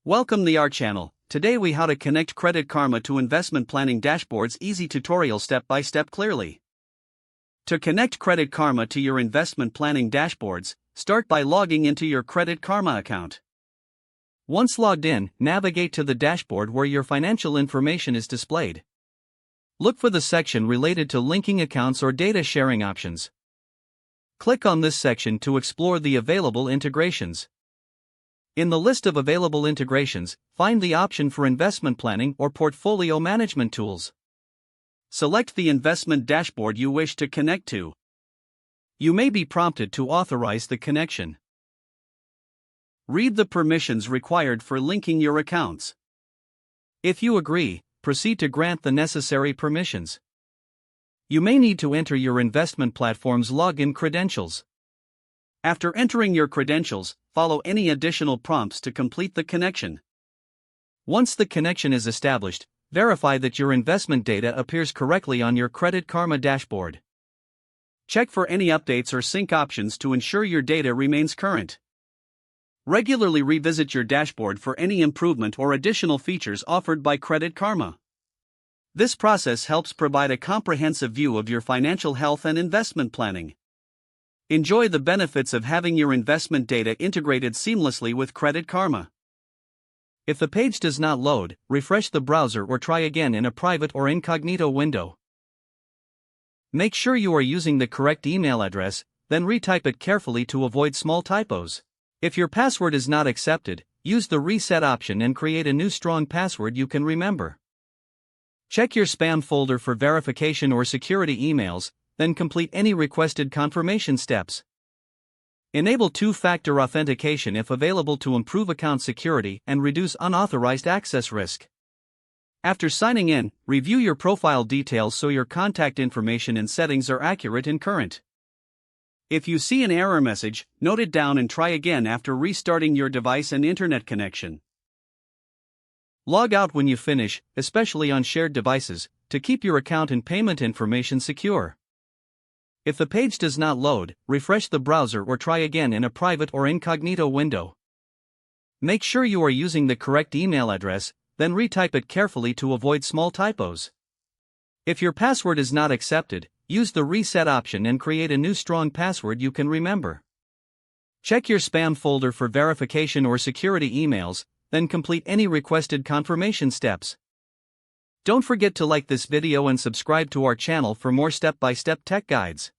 Welcome to our channel. Today we how to connect Credit Karma to investment planning dashboards. Easy tutorial step by step clearly. To connect Credit Karma to your investment planning dashboards, start by logging into your Credit Karma account. Once logged in, navigate to the dashboard where your financial information is displayed. Look for the section related to linking accounts or data sharing options. Click on this section to explore the available integrations. In the list of available integrations, find the option for investment planning or portfolio management tools. Select the investment dashboard you wish to connect to. You may be prompted to authorize the connection. Read the permissions required for linking your accounts. If you agree, proceed to grant the necessary permissions. You may need to enter your investment platform's login credentials. After entering your credentials, follow any additional prompts to complete the connection. Once the connection is established, verify that your investment data appears correctly on your Credit Karma dashboard. Check for any updates or sync options to ensure your data remains current. Regularly revisit your dashboard for any improvement or additional features offered by Credit Karma. This process helps provide a comprehensive view of your financial health and investment planning. Enjoy the benefits of having your investment data integrated seamlessly with Credit Karma. If the page does not load, refresh the browser or try again in a private or incognito window. Make sure you are using the correct email address, then retype it carefully to avoid small typos. If your password is not accepted, use the reset option and create a new strong password you can remember. Check your spam folder for verification or security emails, then complete any requested confirmation steps. Enable two-factor authentication if available to improve account security and reduce unauthorized access risk. After signing in, review your profile details so your contact information and settings are accurate and current. If you see an error message, note it down and try again after restarting your device and internet connection. Log out when you finish, especially on shared devices, to keep your account and payment information secure. If the page does not load, refresh the browser or try again in a private or incognito window. Make sure you are using the correct email address, then retype it carefully to avoid small typos. If your password is not accepted, use the reset option and create a new strong password you can remember. Check your spam folder for verification or security emails, then complete any requested confirmation steps. Don't forget to like this video and subscribe to our channel for more step-by-step tech guides.